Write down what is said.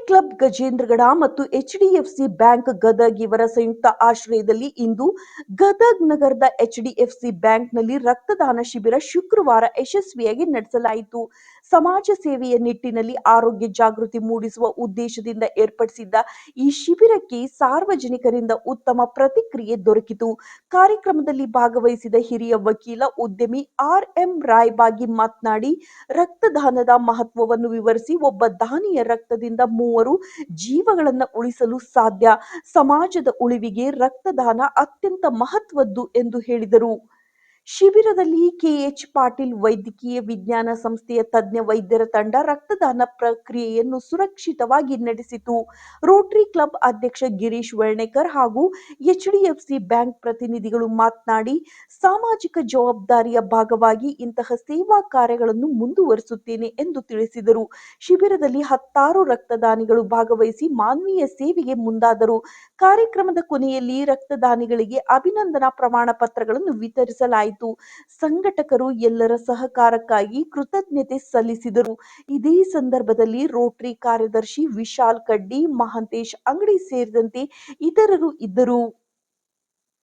Club Gajendragad ಮತ್ತು HDFC bank Gadag ಇವರ ಸಂಯುಕ್ತ ಆಶ್ರಯದಲ್ಲಿ ಇಂದು ಗದಗ್ ನಗರದ ಎಚ್ಡಿಎಫ್ಸಿ ಬ್ಯಾಂಕ್ನಲ್ಲಿ ರಕ್ತದಾನ ಶಿಬಿರ ಶುಕ್ರವಾರ ಯಶಸ್ವಿಯಾಗಿ ನಡೆಸಲಾಯಿತು. ಸಮಾಜ ಸೇವೆಯ ನಿಟ್ಟಿನಲ್ಲಿ ಆರೋಗ್ಯ ಜಾಗೃತಿ ಮೂಡಿಸುವ ಉದ್ದೇಶದಿಂದ ಏರ್ಪಡಿಸಿದ್ದ ಈ ಶಿಬಿರಕ್ಕೆ ಸಾರ್ವಜನಿಕರಿಂದ ಉತ್ತಮ ಪ್ರತಿಕ್ರಿಯೆ ದೊರಕಿತು. ಕಾರ್ಯಕ್ರಮದಲ್ಲಿ ಭಾಗವಹಿಸಿದ ಹಿರಿಯ ವಕೀಲ ಉದ್ಯಮಿ ಆರ್.ಎಂ. ರಾಯಬಾಗಿ ಮಾತನಾಡಿ, ರಕ್ತದಾನದ ಮಹತ್ವವನ್ನು ವಿವರಿಸಿ, ಒಬ್ಬ ದಾನಿಯ ರಕ್ತದಿಂದ 3 ಜೀವಗಳನ್ನು ಉಳಿಸಲು ಸಾಧ್ಯ. ಸಮಾಜದ ಉಳಿವಿಗೆ ರಕ್ತದಾನ ಅತ್ಯಂತ ಮಹತ್ವದ್ದು ಎಂದು ಹೇಳಿದರು. ಶಿಬಿರದಲ್ಲಿ ಕೆಎಚ್ ಪಾಟೀಲ್ ವೈದ್ಯಕೀಯ ವಿಜ್ಞಾನ ಸಂಸ್ಥೆಯ ತಜ್ಞ ವೈದ್ಯರ ತಂಡ ರಕ್ತದಾನ ಪ್ರಕ್ರಿಯೆಯನ್ನು ಸುರಕ್ಷಿತವಾಗಿ ನಡೆಸಿತು. ರೋಟರಿ ಕ್ಲಬ್ ಅಧ್ಯಕ್ಷ ಗಿರೀಶ್ ವರ್ಣೇಕರ್ ಹಾಗೂ ಎಚ್ಡಿಎಫ್ಸಿ ಬ್ಯಾಂಕ್ ಪ್ರತಿನಿಧಿಗಳು ಮಾತನಾಡಿ, ಸಾಮಾಜಿಕ ಜವಾಬ್ದಾರಿಯ ಭಾಗವಾಗಿ ಇಂತಹ ಸೇವಾ ಕಾರ್ಯಗಳನ್ನು ಮುಂದುವರಿಸುತ್ತೇನೆ ಎಂದು ತಿಳಿಸಿದರು. ಶಿಬಿರದಲ್ಲಿ 10 ರಕ್ತದಾನಿಗಳು ಭಾಗವಹಿಸಿ ಮಾನವೀಯ ಸೇವೆಗೆ ಮುಂದಾದರು. ಕಾರ್ಯಕ್ರಮದ ಕೊನೆಯಲ್ಲಿ ರಕ್ತದಾನಿಗಳಿಗೆ ಅಭಿನಂದನಾ ಪ್ರಮಾಣ ಪತ್ರಗಳನ್ನು ವಿತರಿಸಲಾಯಿತು. ಸಂಘಟಕರು ಎಲ್ಲರ ಸಹಕಾರಕ್ಕಾಗಿ ಕೃತಜ್ಞತೆ ಸಲ್ಲಿಸಿದರು. ಇದೇ ಸಂದರ್ಭದಲ್ಲಿ ರೋಟರಿ ಕಾರ್ಯದರ್ಶಿ ವಿಶಾಲ್ ಕಡ್ಡಿ, ಮಹಾಂತೇಶ್ ಅಂಗಡಿ ಸೇರಿದಂತೆ ಇತರರು ಇದ್ದರು.